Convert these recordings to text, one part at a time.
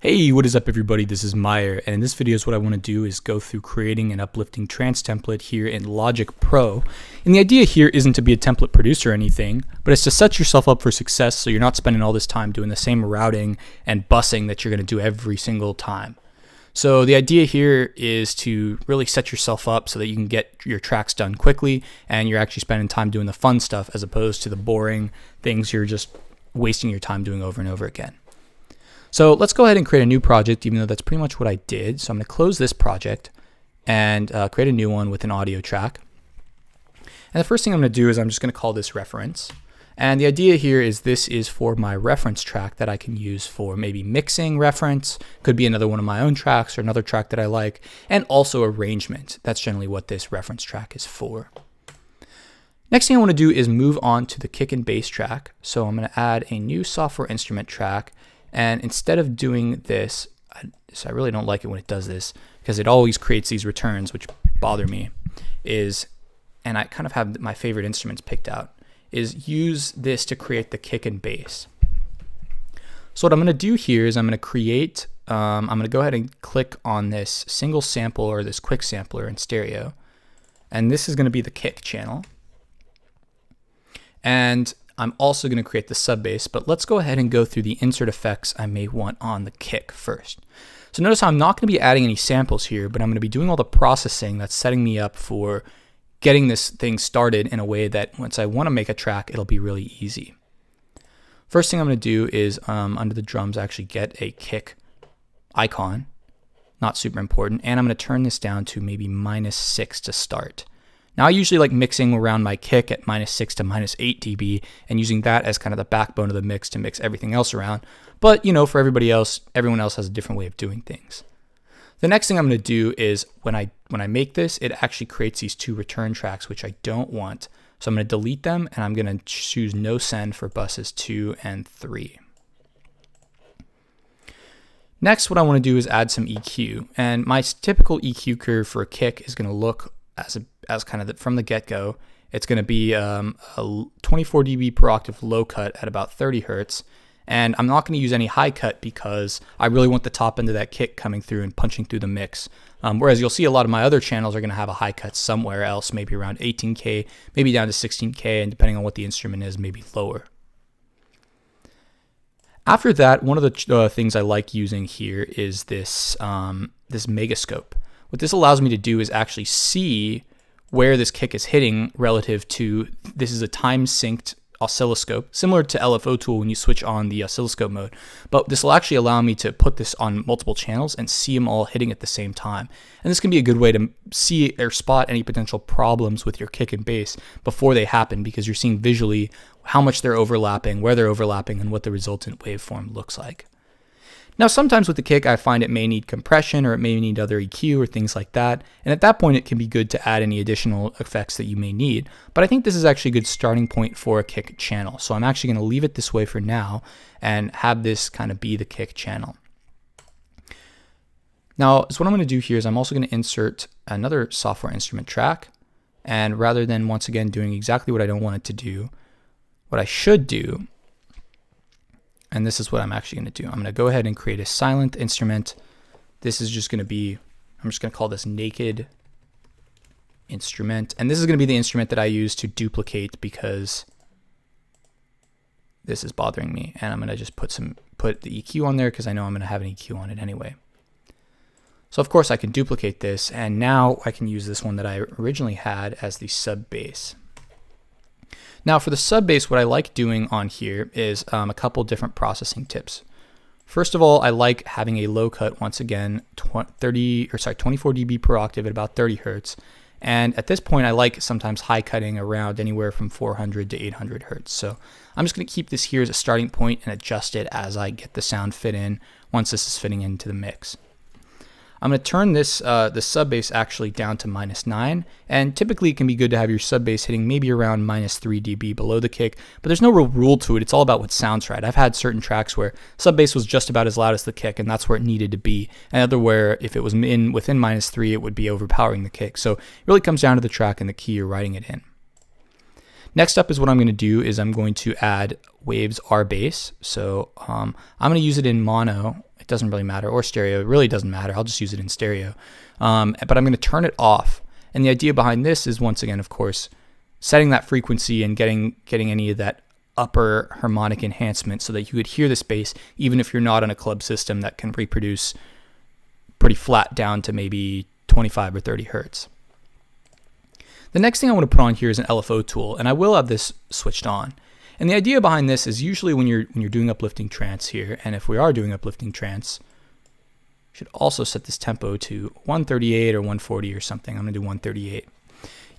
Hey, what is up everybody? This is Meyer, and in this video what I want to do is go through creating an uplifting trance template here in Logic Pro. And the idea here isn't to be a template producer or anything, but it's to set yourself up for success so you're not spending all this time doing the same routing and bussing that you're going to do every single time. So the idea here is to really set yourself up so that you can get your tracks done quickly and you're actually spending time doing the fun stuff as opposed to the boring things you're just wasting your time doing over and over again. So let's go ahead and create a new project, even though that's pretty much what I did. So I'm going to close this project and create a new one with an audio track. And the first thing I'm going to do is I'm just going to call this reference. And the idea here is this is for my reference track that I can use for maybe mixing reference, could be another one of my own tracks or another track that I like, and also arrangement. That's generally what this reference track is for. Next thing I want to do is move on to the kick and bass track. So I'm going to add a new software instrument track. And instead of doing this, I really don't like it when it does this because it always creates these returns which bother me, and I kind of have my favorite instruments picked out, is use this to create the kick and bass. So what I'm going to do here is I'm going to go ahead and click on this single sample or this quick sampler in stereo, and this is going to be the kick channel. And I'm also going to create the sub bass, but let's go ahead and go through the insert effects I may want on the kick first. So notice how I'm not going to be adding any samples here, but I'm going to be doing all the processing that's setting me up for getting this thing started in a way that once I want to make a track, it'll be really easy. First thing I'm going to do is under the drums actually get a kick icon, not super important, and I'm going to turn this down to maybe -6 to start. Now I usually like mixing around my kick at -6 to -8 dB and using that as kind of the backbone of the mix to mix everything else around. But you know, for everyone else has a different way of doing things. The next thing I'm going to do is when I make this, it actually creates these two return tracks, which I don't want. So I'm going to delete them and I'm going to choose no send for buses 2 and 3. Next, what I want to do is add some EQ, and my typical EQ curve for a kick is going to look as kind of from the get-go. It's going to be a 24 dB per octave low cut at about 30 hertz, and I'm not going to use any high cut because I really want the top end of that kick coming through and punching through the mix. Whereas you'll see a lot of my other channels are going to have a high cut somewhere else, maybe around 18K, maybe down to 16K, and depending on what the instrument is, maybe lower. After that, one of the things I like using here is this megascope. What this allows me to do is actually see where this kick is hitting relative to, this is a time synced oscilloscope, similar to LFO tool when you switch on the oscilloscope mode. But this will actually allow me to put this on multiple channels and see them all hitting at the same time. And this can be a good way to see or spot any potential problems with your kick and bass before they happen, because you're seeing visually how much they're overlapping, where they're overlapping, and what the resultant waveform looks like. Now, sometimes with the kick, I find it may need compression or it may need other EQ or things like that. And at that point, it can be good to add any additional effects that you may need. But I think this is actually a good starting point for a kick channel. So I'm actually going to leave it this way for now and have this kind of be the kick channel. Now, so what I'm going to do here is I'm also going to insert another software instrument track. And rather than once again doing exactly what I don't want it to do, what I should do, and this is what I'm actually going to do. I'm going to go ahead and create a silent instrument. This is just going to be, I'm just going to call this naked instrument. And this is going to be the instrument that I use to duplicate because this is bothering me. And I'm going to just put the EQ on there because I know I'm going to have an EQ on it anyway. So of course I can duplicate this, and now I can use this one that I originally had as the sub bass. Now for the sub bass, what I like doing on here is a couple different processing tips. First of all, I like having a low cut, once again, 24 dB per octave at about 30 hertz. And at this point, I like sometimes high cutting around anywhere from 400 to 800 hertz. So I'm just going to keep this here as a starting point and adjust it as I get the sound fit in once this is fitting into the mix. I'm going to turn this the sub bass actually down to -9, and typically it can be good to have your sub bass hitting maybe around -3 dB below the kick, but there's no real rule to it. It's all about what sounds right. I've had certain tracks where sub bass was just about as loud as the kick, and that's where it needed to be, and other where if it was within -3, it would be overpowering the kick. So it really comes down to the track and the key you're writing it in. Next up is what I'm going to do is I'm going to add waves R bass. So I'm going to use it in mono. It doesn't really matter, or stereo. It really doesn't matter. I'll just use it in stereo. But I'm going to turn it off. And the idea behind this is, once again, of course, setting that frequency and getting any of that upper harmonic enhancement so that you could hear this bass even if you're not on a club system that can reproduce pretty flat down to maybe 25 or 30 hertz. The next thing I want to put on here is an LFO tool, and I will have this switched on. And the idea behind this is usually when you're doing uplifting trance here, and if we are doing uplifting trance, you should also set this tempo to 138 or 140 or something. I'm going to do 138.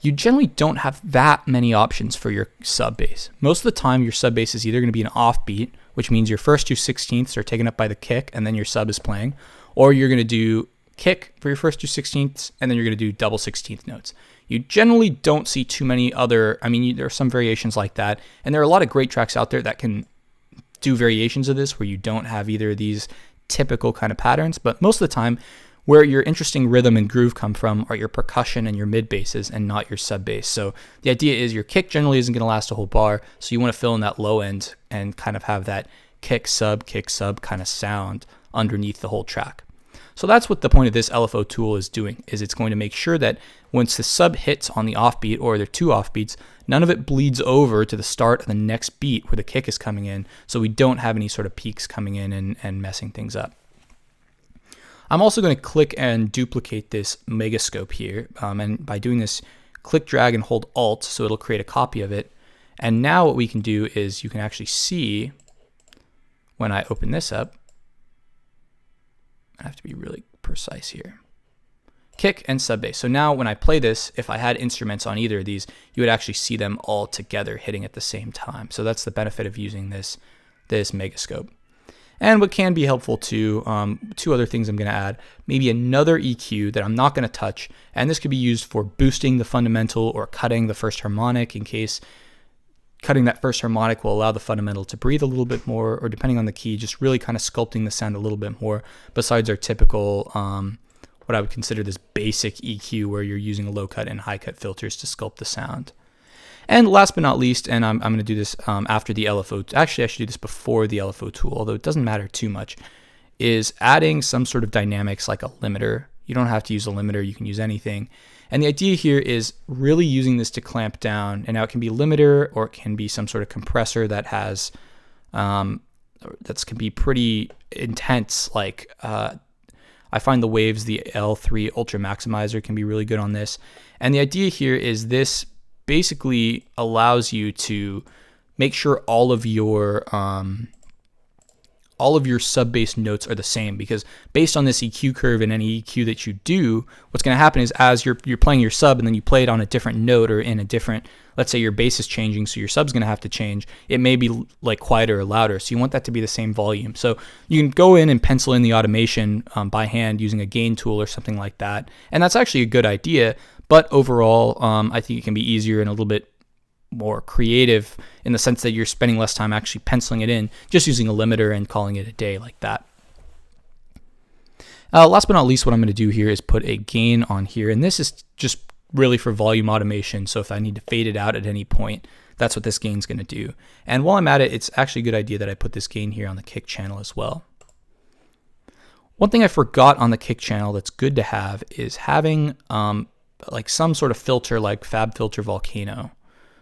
You generally don't have that many options for your sub bass. Most of the time, your sub bass is either going to be an offbeat, which means your first 2/16ths are taken up by the kick, and then your sub is playing, or you're going to do kick for your first 2/16ths, and then you're going to do double 16th notes. You generally don't see too many other, there are some variations like that, and there are a lot of great tracks out there that can do variations of this where you don't have either of these typical kind of patterns, but most of the time, where your interesting rhythm and groove come from are your percussion and your mid basses and not your sub bass. So the idea is your kick generally isn't going to last a whole bar, so you want to fill in that low end and kind of have that kick sub kind of sound underneath the whole track. So that's what the point of this LFO tool is doing, is it's going to make sure that once the sub hits on the offbeat, or there are two offbeats, none of it bleeds over to the start of the next beat where the kick is coming in, so we don't have any sort of peaks coming in and messing things up. I'm also going to click and duplicate this megascope here, and by doing this, click, drag, and hold Alt, so it'll create a copy of it. And now what we can do is you can actually see when I open this up, I have to be really precise here, kick and sub bass. So now when I play this, if I had instruments on either of these, you would actually see them all together hitting at the same time. So that's the benefit of using this megascope. And what can be helpful too, two other things I'm going to add, maybe another EQ that I'm not going to touch, and this could be used for boosting the fundamental or cutting the first harmonic, in case cutting that first harmonic will allow the fundamental to breathe a little bit more, or depending on the key, just really kind of sculpting the sound a little bit more, besides our typical, what I would consider this basic EQ where you're using a low cut and high cut filters to sculpt the sound. And last but not least, and I'm going to do this after the LFO, actually I should do this before the LFO tool, although it doesn't matter too much, is adding some sort of dynamics like a limiter. You don't have to use a limiter, you can use anything. And the idea here is really using this to clamp down, and now it can be a limiter or it can be some sort of compressor that has, that can be pretty intense, like I find the Waves, the L3 Ultra Maximizer can be really good on this. And the idea here is this basically allows you to make sure all of your sub bass notes are the same, because based on this EQ curve and any EQ that you do, what's going to happen is as you're playing your sub and then you play it on a different note or in a different, let's say your bass is changing, so your sub's going to have to change. It may be like quieter or louder, so you want that to be the same volume. So you can go in and pencil in the automation by hand using a gain tool or something like that, and that's actually a good idea. But overall, I think it can be easier and a little bit more creative in the sense that you're spending less time actually penciling it in, just using a limiter and calling it a day like that. Last but not least, what I'm going to do here is put a gain on here, and this is just really for volume automation. So if I need to fade it out at any point, that's what this gain is going to do. And while I'm at it, it's actually a good idea that I put this gain here on the kick channel as well. One thing I forgot on the kick channel that's good to have is having like some sort of filter like FabFilter Volcano.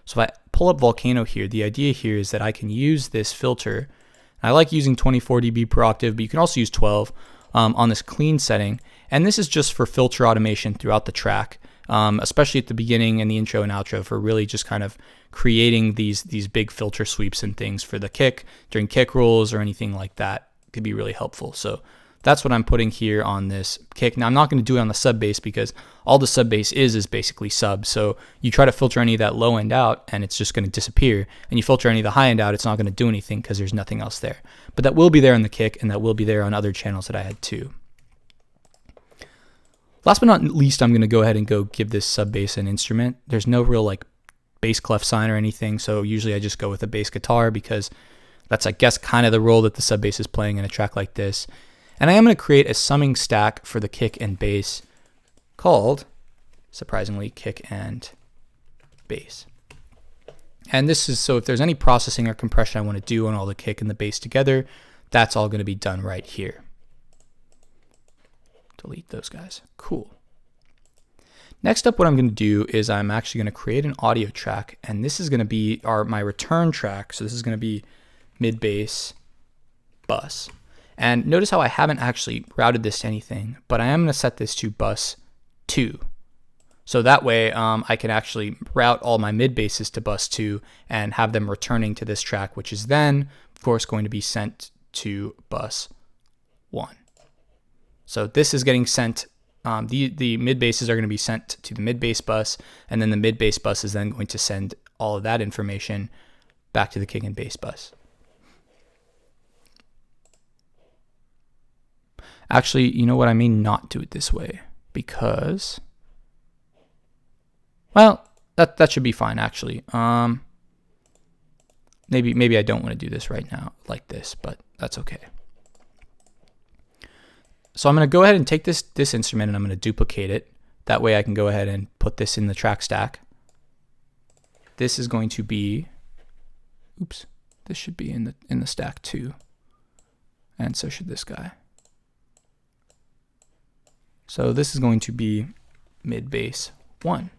So if I pull up Volcano here, the idea here is that I can use this filter. I like using 24 dB per octave, but you can also use 12 on this clean setting. And this is just for filter automation throughout the track, especially at the beginning and the intro and outro, for really just kind of creating these big filter sweeps and things for the kick during kick rolls or anything like that. It could be really helpful. So that's what I'm putting here on this kick. Now I'm not going to do it on the sub bass because all the sub bass is basically sub. So you try to filter any of that low end out and it's just going to disappear. And you filter any of the high end out, it's not going to do anything because there's nothing else there. But that will be there on the kick, and that will be there on other channels that I had too. Last but not least, I'm going to go ahead and go give this sub bass an instrument. There's no real like bass clef sign or anything. So usually I just go with a bass guitar because that's, I guess, kind of the role that the sub bass is playing in a track like this. And I am going to create a summing stack for the kick and bass called, surprisingly, kick and bass. And this is so if there's any processing or compression I want to do on all the kick and the bass together, that's all going to be done right here. Delete those guys. Cool. Next up, what I'm going to do is I'm actually going to create an audio track, and this is going to be my return track. So this is going to be mid bass bus. And notice how I haven't actually routed this to anything, but I am going to set this to bus 2. So that way I can actually route all my mid basses to bus 2 and have them returning to this track, which is then, of course, going to be sent to bus 1. So this is getting sent, the mid basses are going to be sent to the mid bass bus, and then the mid bass bus is then going to send all of that information back to the kick and bass bus. Actually, you know what, I may not do it this way because, well, that should be fine actually. Maybe I don't want to do this right now like this, but that's okay. So I'm going to go ahead and take this instrument and I'm going to duplicate it. That way I can go ahead and put this in the track stack. This is going to be, oops, this should be in the stack too. And so should this guy. So this is going to be mid bass 1.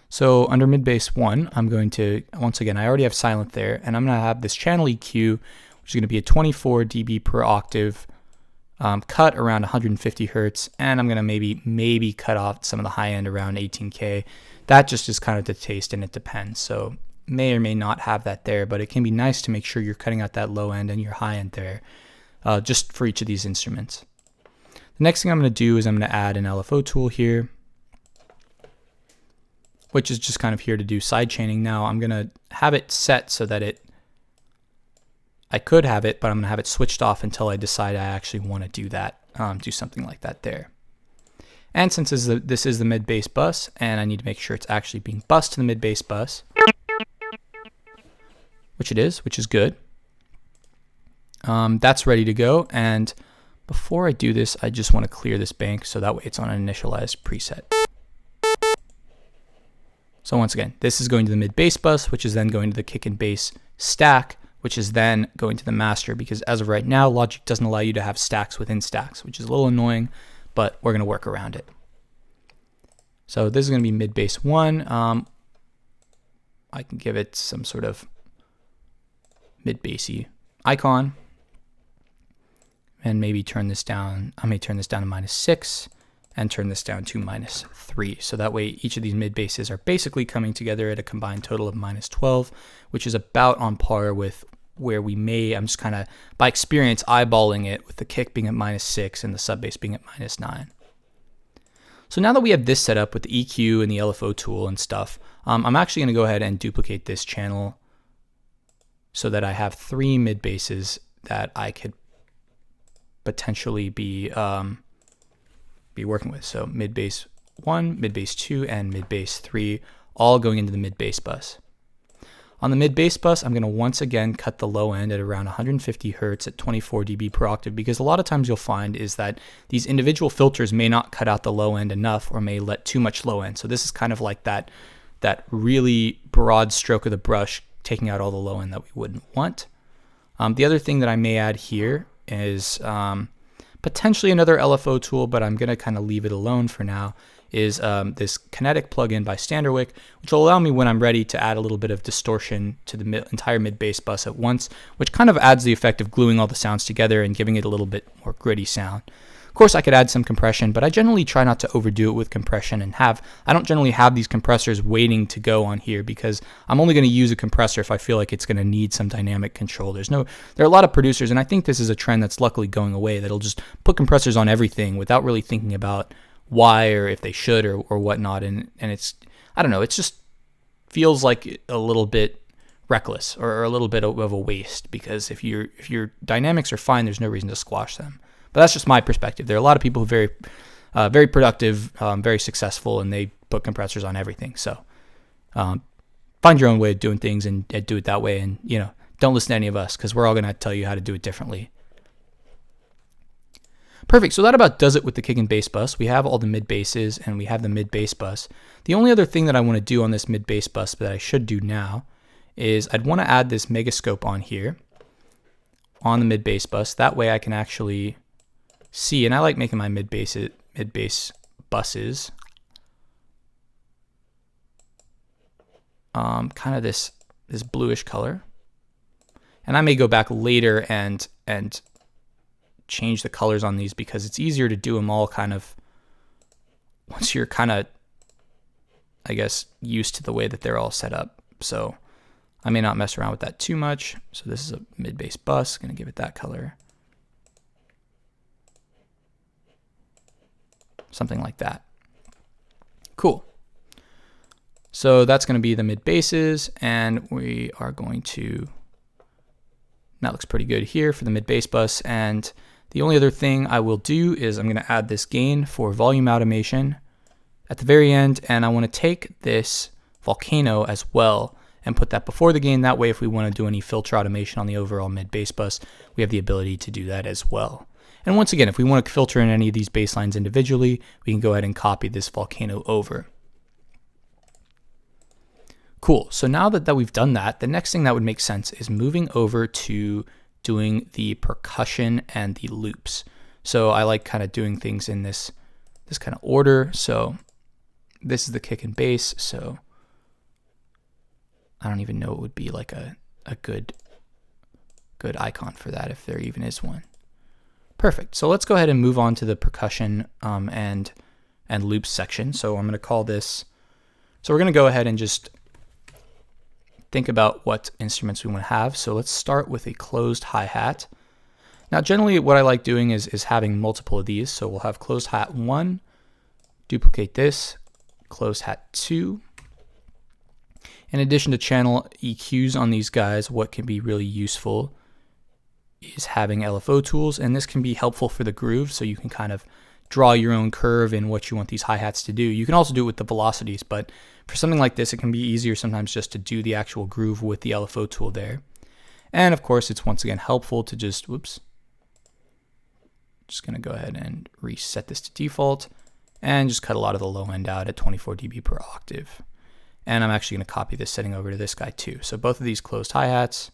So under mid bass 1, I'm going to, once again, I already have silent there, and I'm going to have this channel EQ, which is going to be a 24 dB per octave, cut around 150 hertz, and I'm going to maybe cut off some of the high end around 18K. That just is kind of the taste, and it depends. So may or may not have that there, but it can be nice to make sure you're cutting out that low end and your high end there, just for each of these instruments. The next thing I'm going to do is I'm going to add an LFO tool here, which is just kind of here to do side chaining. Now I'm going to have it set so that I could have it, but I'm going to have it switched off until I decide I actually want to do that, do something like that there. And since this is the mid bass bus, and I need to make sure it's actually being bused to the mid bass bus, which it is, which is good. That's ready to go. And before I do this, I just want to clear this bank so that way it's on an initialized preset. So once again, this is going to the mid bass bus, which is then going to the kick and bass stack, which is then going to the master, because as of right now, Logic doesn't allow you to have stacks within stacks, which is a little annoying, but we're going to work around it. So this is going to be mid bass 1. I can give it some sort of mid bassy icon, and maybe turn this down. I may turn this down to -6 and turn this down to -3. So that way each of these mid basses are basically coming together at a combined total of -12, which is about on par with where we may, I'm just kind of by experience eyeballing it with the kick being at -6 and the sub bass being at -9. So now that we have this set up with the EQ and the LFO tool and stuff, I'm actually going to go ahead and duplicate this channel so that I have 3 mid basses that I could potentially be working with. So mid bass 1, mid bass 2, and mid bass 3, all going into the mid bass bus. On the mid bass bus, I'm going to once again cut the low end at around 150 hertz at 24 dB per octave, because a lot of times you'll find is that these individual filters may not cut out the low end enough or may let too much low end. So this is kind of like that really broad stroke of the brush, taking out all the low end that we wouldn't want. The other thing that I may add here is potentially another LFO tool, but I'm going to kind of leave it alone for now, is this kinetic plugin by Standerwick, which will allow me when I'm ready to add a little bit of distortion to the entire mid bass bus at once, which kind of adds the effect of gluing all the sounds together and giving it a little bit more gritty sound. Of course, I could add some compression, but I generally try not to overdo it with compression and I don't generally have these compressors waiting to go on here, because I'm only going to use a compressor if I feel like it's going to need some dynamic control. There are a lot of producers, and I think this is a trend that's luckily going away, that'll just put compressors on everything without really thinking about why or if they should or whatnot, and it's, I don't know, it just feels like a little bit reckless or a little bit of a waste, because if your dynamics are fine, there's no reason to squash them. But that's just my perspective. There are a lot of people who are very productive, very successful, and they put compressors on everything. So find your own way of doing things and do it that way, and don't listen to any of us, because we're all going to tell you how to do it differently. Perfect, so that about does it with the kick and bass bus. We have all the mid basses and we have the mid bass bus. The only other thing that I want to do on this mid bass bus that I should do now is I'd want to add this megascope on here on the mid bass bus. That way I can actually see, and I like making my mid bass buses kind of this bluish color. And I may go back later and change the colors on these because it's easier to do them all kind of once you're kind of, I guess, used to the way that they're all set up. So I may not mess around with that too much. So this is a mid bass bus, gonna give it that color. Something like that. Cool. So that's gonna be the mid basses, and we are going to, that looks pretty good here for the mid bass bus. And the only other thing I will do is I'm going to add this gain for volume automation at the very end, and I want to take this volcano as well and put that before the gain. That way, if we want to do any filter automation on the overall mid bass bus, we have the ability to do that as well. And once again, if we want to filter in any of these bass lines individually, we can go ahead and copy this volcano over. Cool, so now that we've done that, the next thing that would make sense is moving over to doing the percussion and the loops. So I like kind of doing things in this kind of order. So this is the kick and bass. So I don't even know what would be like a good icon for that, if there even is one. Perfect. So let's go ahead and move on to the percussion and loops section. So I'm going to call this. So we're going to go ahead and just think about what instruments we want to have. So let's start with a closed hi-hat. Now generally what I like doing is having multiple of these. So we'll have closed hat 1, duplicate this, closed hat 2. In addition to channel EQs on these guys, what can be really useful is having LFO tools, and this can be helpful for the groove, so you can kind of draw your own curve in what you want these hi-hats to do. You can also do it with the velocities, but for something like this, it can be easier sometimes just to do the actual groove with the LFO tool there. And of course, it's once again helpful to just, whoops, just gonna go ahead and reset this to default and just cut a lot of the low end out at 24 dB per octave. And I'm actually gonna copy this setting over to this guy too. So both of these closed hi-hats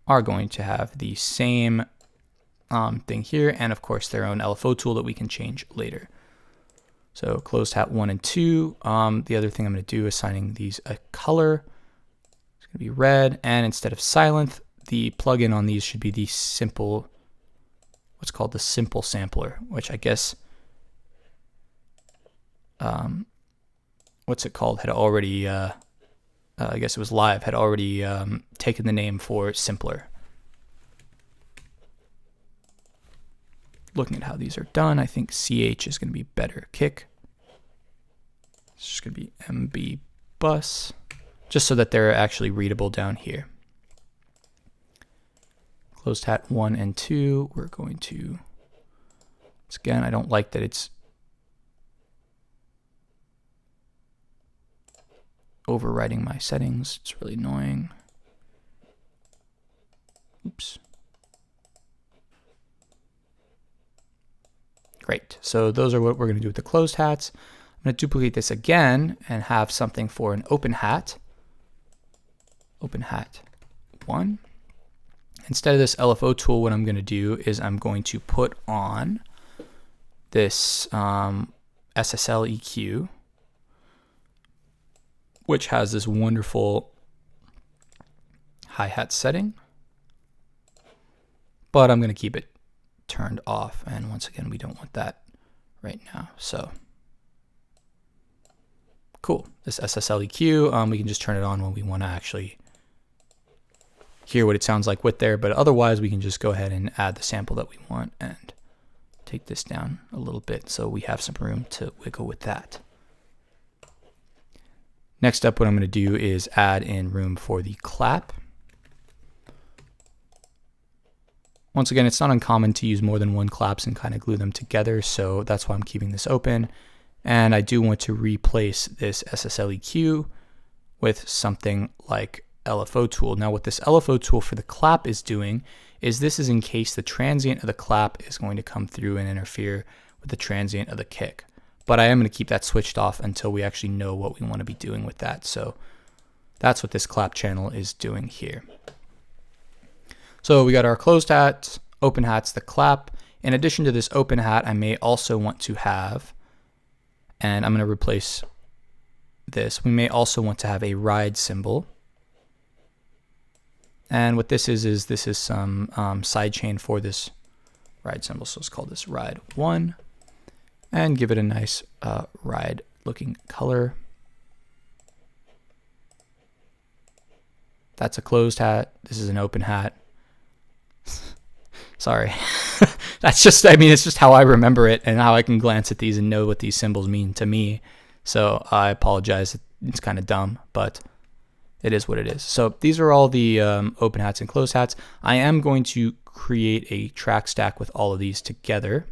are going to have the same thing here, and of course their own LFO tool that we can change later. So closed hat 1 and 2. The other thing I'm going to do is assigning these a color. It's going to be red, and instead of silent, the plugin on these should be the simple, what's called the simple sampler, which I guess, what's it called, had already, I guess it was live, had already taken the name for simpler. Looking at how these are done, I think CH is going to be better. Kick. It's just going to be MB bus, just so that they're actually readable down here. Closed hat 1 and 2. We're going to, once again, I don't like that it's overwriting my settings. It's really annoying. Oops. Great, so those are what we're going to do with the closed hats. I'm going to duplicate this again and have something for an open hat. Open hat 1. Instead of this LFO tool, what I'm going to do is I'm going to put on this SSL EQ, which has this wonderful hi-hat setting, but I'm going to keep it turned off, and once again we don't want that right now. So cool, this SSL EQ, we can just turn it on when we want to actually hear what it sounds like with there, but otherwise we can just go ahead and add the sample that we want and take this down a little bit so we have some room to wiggle with that. Next up, what I'm going to do is add in room for the clap. Once again, it's not uncommon to use more than one claps and kind of glue them together, so that's why I'm keeping this open. And I do want to replace this SSL EQ with something like LFO tool. Now what this LFO tool for the clap is doing is this is in case the transient of the clap is going to come through and interfere with the transient of the kick. But I am going to keep that switched off until we actually know what we want to be doing with that. So that's what this clap channel is doing here. So we got our closed hat, open hats, the clap. In addition to this open hat, I may also want to have, and I'm going to replace this, we may also want to have a ride symbol. And what this is this is some sidechain for this ride symbol. So let's call this ride 1 and give it a nice ride looking color. That's a closed hat. This is an open hat. Sorry. That's just, I mean, it's just how I remember it and how I can glance at these and know what these symbols mean to me. So I apologize. It's kind of dumb, but it is what it is. So these are all the open hats and closed hats. I am going to create a track stack with all of these together.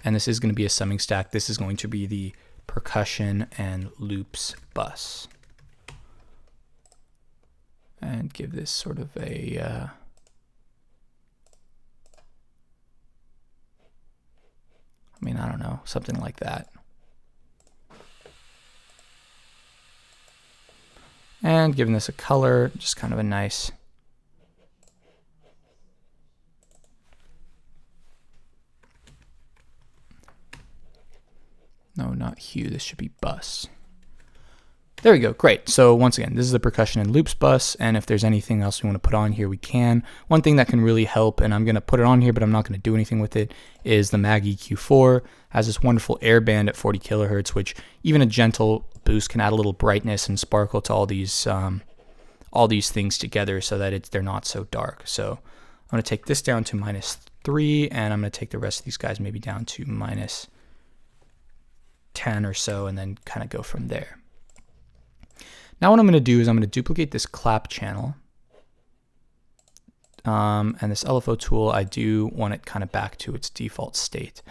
And this is going to be a summing stack. This is going to be the percussion and loops bus. And give this sort of a I mean, I don't know, something like that. And giving this a color, just kind of a nice no, not hue, this should be bus. There we go, great. So once again, this is the percussion and loops bus, and if there's anything else we want to put on here, we can. One thing that can really help, and I'm going to put it on here, but I'm not going to do anything with it, is the Mag EQ4. Has this wonderful air band at 40 kilohertz, which even a gentle boost can add a little brightness and sparkle to all these things together so that they're not so dark. So I'm going to take this down to -3, and I'm going to take the rest of these guys maybe down to -10 or so, and then kind of go from there. Now what I'm going to do is I'm going to duplicate this clap channel. And this LFO tool, I do want it kind of back to its default state.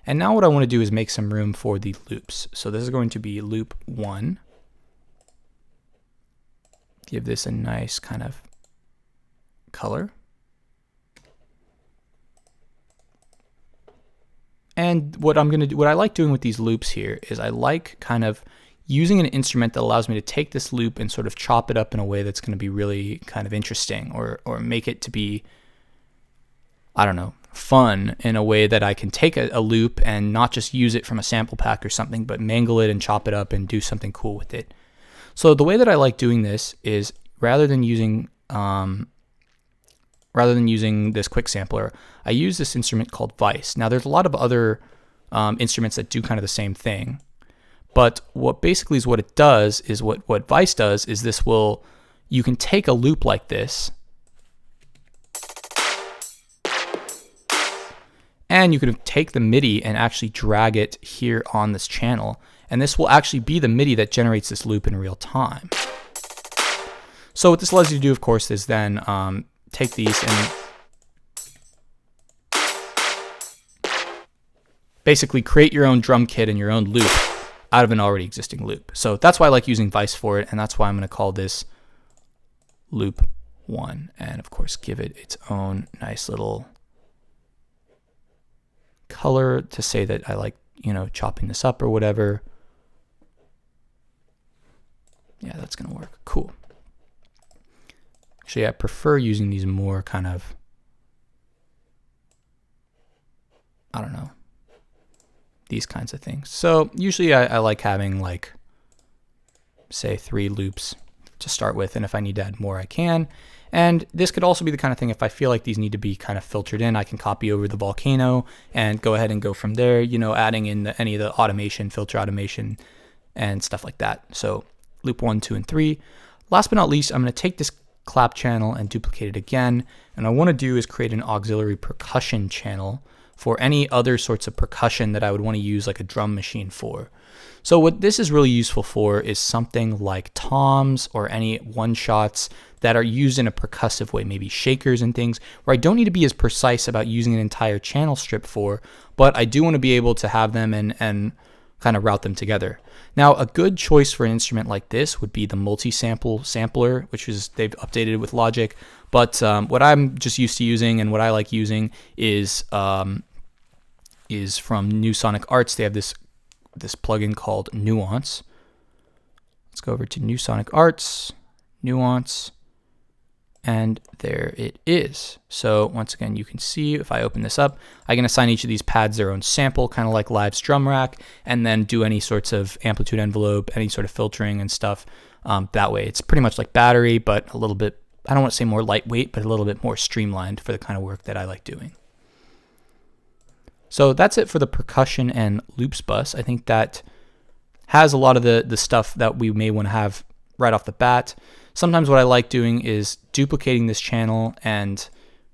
And now what I want to do is make some room for the loops. So this is going to be loop 1. Give this a nice kind of color. And what I'm going to do, what I like doing with these loops here is I like kind of using an instrument that allows me to take this loop and sort of chop it up in a way that's going to be really kind of interesting, or make it to be, I don't know, fun in a way that I can take a loop and not just use it from a sample pack or something, but mangle it and chop it up and do something cool with it. So the way that I like doing this is rather than using this quick sampler, I use this instrument called Vice. Now there's a lot of other instruments that do kind of the same thing. But what basically is what it does is what Vice does is this will, you can take a loop like this and you can take the MIDI and actually drag it here on this channel. And this will actually be the MIDI that generates this loop in real time. So what this allows you to do, of course, is then take these and basically create your own drum kit and your own loop out of an already existing loop. So that's why I like using Vice for it, and that's why I'm going to call this loop 1, and of course give it its own nice little color to say that I like, you know, chopping this up or whatever. Yeah, that's going to work. Cool. Actually, I prefer using these more kind of, I don't know, these kinds of things. So usually I like having, like, say 3 loops to start with, and if I need to add more, I can. And this could also be the kind of thing, if I feel like these need to be kind of filtered in, I can copy over the volcano and go ahead and go from there, you know, adding in any of the automation, filter automation and stuff like that. So loop 1, 2, and 3. Last but not least, I'm going to take this clap channel and duplicate it again. And what I want to do is create an auxiliary percussion channel for any other sorts of percussion that I would want to use, like a drum machine for. So what this is really useful for is something like toms or any one-shots that are used in a percussive way, maybe shakers and things, where I don't need to be as precise about using an entire channel strip for, but I do want to be able to have them and kind of route them together. Now, a good choice for an instrument like this would be the multi-sample sampler, which is they've updated with Logic. But what I'm just used to using and what I like using is from New Sonic Arts. They have this plugin called Nuance. Let's go over to New Sonic Arts, Nuance, and there it is. So once again, you can see if I open this up, I can assign each of these pads their own sample, kind of like Live's drum rack, and then do any sorts of amplitude envelope, any sort of filtering and stuff. That way, it's pretty much like Battery, but a little bit, I don't want to say more lightweight, but a little bit more streamlined for the kind of work that I like doing. So that's it for the percussion and loops bus. I think that has a lot of the stuff that we may want to have right off the bat. Sometimes what I like doing is duplicating this channel and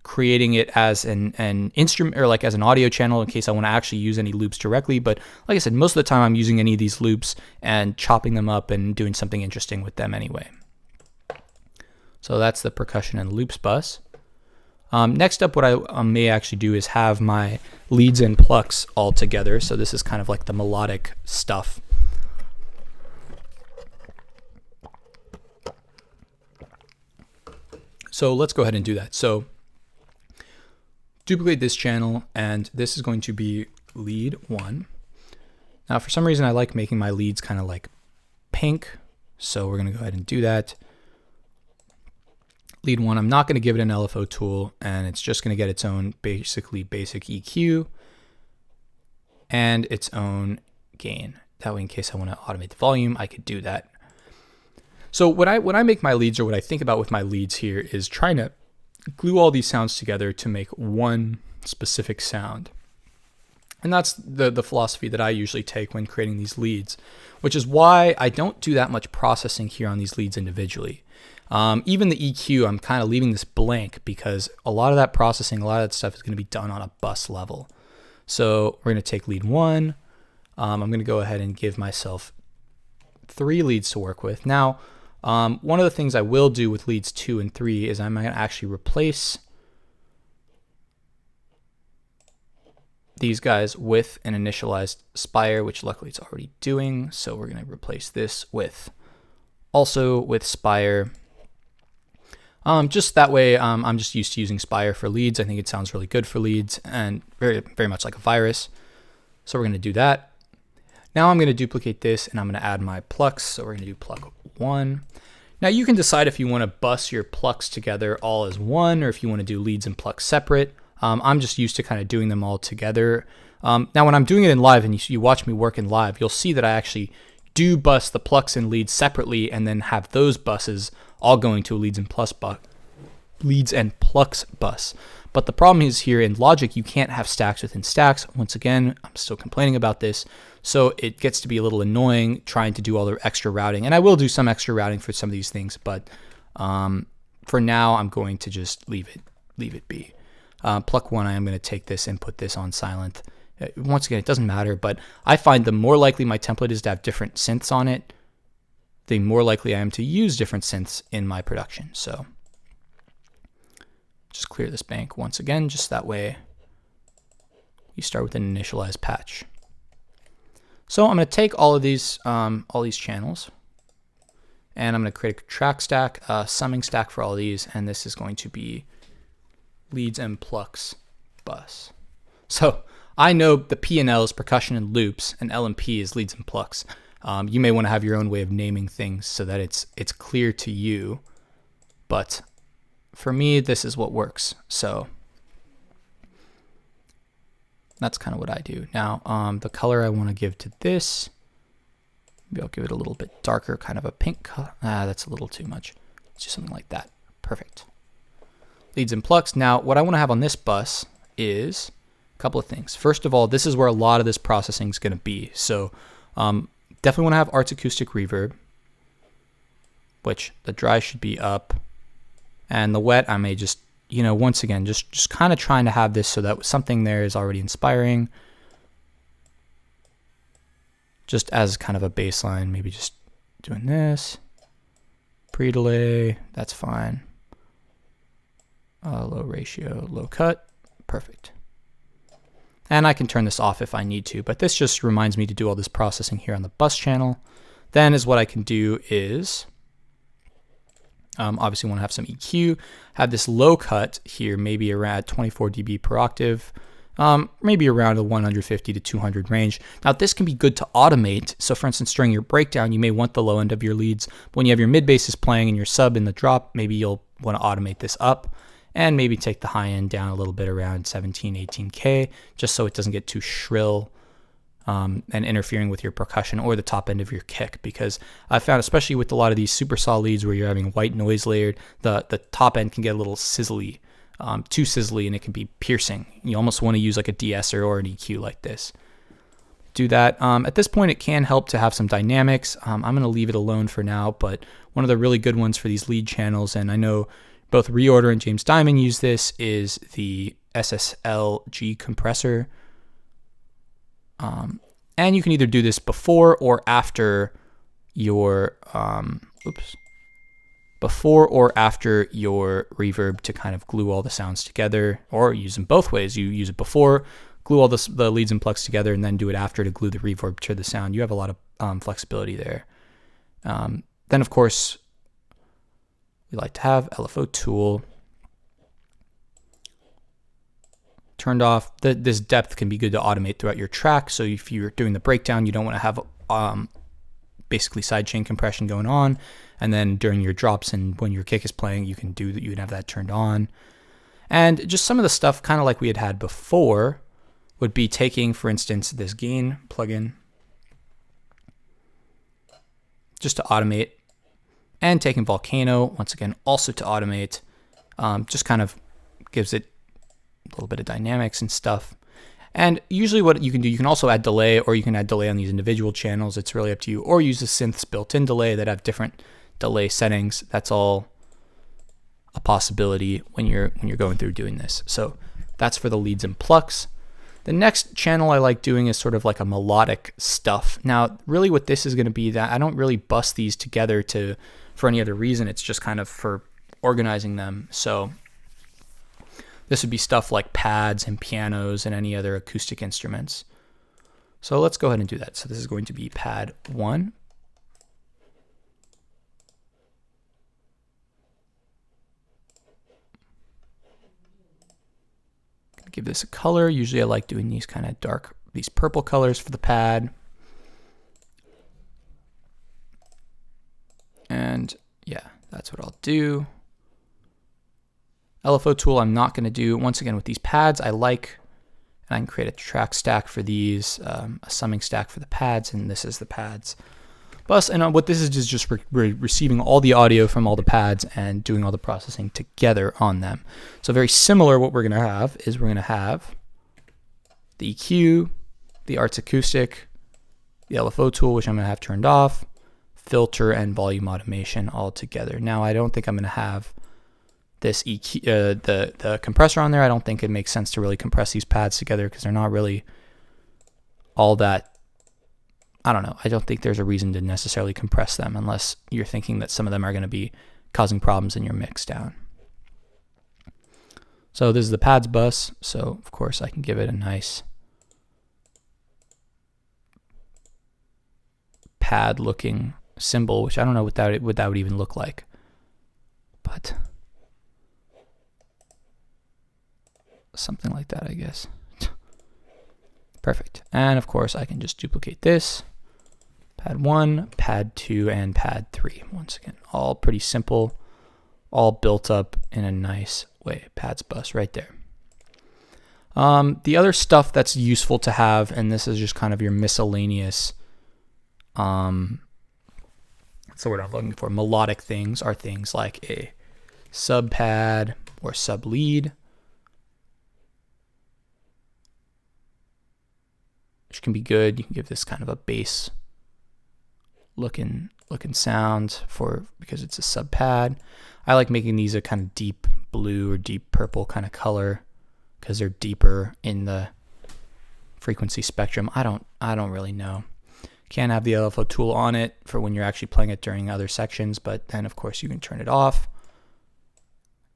creating it as an instrument, or like as an audio channel in case I want to actually use any loops directly. But like I said, most of the time I'm using any of these loops and chopping them up and doing something interesting with them anyway. So that's the percussion and loops bus. Next up, what I may actually do is have my leads and plucks all together. So this is kind of like the melodic stuff. So let's go ahead and do that. So duplicate this channel, and this is going to be lead 1. Now, for some reason, I like making my leads kind of like pink. So we're going to go ahead and do that. Lead 1, I'm not going to give it an LFO tool, and it's just going to get its own basically basic EQ and its own gain. That way, in case I want to automate the volume, I could do that. So when I make my leads, or what I think about with my leads here, is trying to glue all these sounds together to make one specific sound. And that's the philosophy that I usually take when creating these leads, which is why I don't do that much processing here on these leads individually. Even the EQ, I'm kind of leaving this blank because a lot of that processing, a lot of that stuff is going to be done on a bus level. So we're going to take lead 1. I'm going to go ahead and give myself 3 leads to work with. Now, one of the things I will do with leads 2 and 3 is I'm going to actually replace these guys with an initialized Spire, which luckily it's already doing. So we're going to replace this also with Spire. Just that way, I'm just used to using Spire for leads. I think it sounds really good for leads and very, very much like a virus. So we're going to do that. Now I'm going to duplicate this, and I'm going to add my plucks. So we're going to do pluck 1. Now you can decide if you want to bus your plucks together all as one, or if you want to do leads and plucks separate. I'm just used to kind of doing them all together. Now when I'm doing it in live, and you watch me work in live, you'll see that I actually do bus the plucks and leads separately, and then have those buses all going to a leads and plucks bus. But the problem is here in Logic, you can't have stacks within stacks. Once again, I'm still complaining about this. So it gets to be a little annoying trying to do all the extra routing. And I will do some extra routing for some of these things, but for now, I'm going to just leave it be. Pluck 1, I am going to take this and put this on silent. Once again, it doesn't matter, but I find the more likely my template is to have different synths on it, the more likely I am to use different synths in my production. So just clear this bank once again, just that way you start with an initialized patch. So I'm going to take all these channels, and I'm going to create a track stack, summing stack for all these, and this is going to be leads and plucks bus. So I know the P&L is percussion and loops, and L&P is leads and plucks. You may want to have your own way of naming things so that it's clear to you, but for me, this is what works. So that's kind of what I do. Now, the color I want to give to this, maybe I'll give it a little bit darker, kind of a pink color. That's a little too much. Let's do something like that. Perfect. Leads and plucks. Now, what I want to have on this bus is a couple of things. First of all, this is where a lot of this processing is going to be. So definitely want to have Arts Acoustic Reverb, which the dry should be up. And the wet, I may just, once again, just kind of trying to have this so that something there is already inspiring. Just as kind of a baseline, maybe just doing this. Pre-delay, that's fine. Low ratio, low cut, perfect. And I can turn this off if I need to, but this just reminds me to do all this processing here on the bus channel. Then is what I can do is, obviously want to have some EQ, have this low cut here, maybe around 24 dB per octave, maybe around the 150 to 200 range. Now this can be good to automate. So for instance, during your breakdown, you may want the low end of your leads. When you have your mid basses playing and your sub in the drop, maybe you'll want to automate this up and maybe take the high end down a little bit around 17, 18K, just so it doesn't get too shrill and interfering with your percussion or the top end of your kick. Because I found, especially with a lot of these super saw leads where you're having white noise layered, the top end can get a little sizzly, too sizzly, and it can be piercing. You almost want to use like a de-esser or an EQ like this. Do that. At this point, it can help to have some dynamics. I'm going to leave it alone for now, but one of the really good ones for these lead channels, and I know both Reorder and James Diamond use this, is the SSL-G compressor. And you can either do this before or after your before or after your reverb to kind of glue all the sounds together, or use them both ways. You use it before, glue all the leads and plugs together, and then do it after to glue the reverb to the sound. You have a lot of flexibility there. Then of course, we like to have LFO tool turned off. This depth can be good to automate throughout your track. So if you're doing the breakdown, you don't want to have basically sidechain compression going on, and then during your drops and when your kick is playing, you can have that turned on. And just some of the stuff, kind of like we had before, would be taking, for instance, this gain plugin just to automate, and taking Volcano once again also to automate. Just kind of gives it a little bit of dynamics and stuff. And usually what you can do, you can also add delay, or you can add delay on these individual channels. It's really up to you. Or use the synths built-in delay that have different delay settings. That's all a possibility when you're going through doing this. So that's for the leads and plucks. The next channel I like doing is sort of like a melodic stuff. Now, really what this is going to be, that I don't really bust these together for any other reason. It's just kind of for organizing them. So this would be stuff like pads and pianos and any other acoustic instruments. So let's go ahead and do that. So this is going to be pad 1. Give this a color. Usually I like doing these kind of dark, these purple colors for the pad. And yeah, that's what I'll do. LFO tool I'm not going to do. Once again, with these pads, I can create a track stack for these, a summing stack for the pads, and this is the pads bus. And what this is just receiving all the audio from all the pads and doing all the processing together on them. So very similar, what we're going to have is we're going to have the EQ, the Arts Acoustic, the LFO tool, which I'm going to have turned off, filter, and volume automation all together. Now, I don't think I'm going to have this EQ, the compressor on there. I don't think it makes sense to really compress these pads together because they're not really all that, I don't know. I don't think there's a reason to necessarily compress them unless you're thinking that some of them are going to be causing problems in your mix down. So this is the pads bus. So of course I can give it a nice pad looking symbol, which I don't know what that would even look like, but something like that, I guess. Perfect. And of course I can just duplicate this. Pad 1, pad 2, and pad 3. Once again, all pretty simple, all built up in a nice way. Pads bus right there. The other stuff that's useful to have, and this is just kind of your miscellaneous, that's the word I'm looking for, melodic things, are things like a sub pad or sub lead, which can be good. You can give this kind of a bass looking sound because it's a sub pad. I like making these a kind of deep blue or deep purple kind of color because they're deeper in the frequency spectrum. I don't really know. Can't have the LFO tool on it for when you're actually playing it during other sections, but then of course you can turn it off.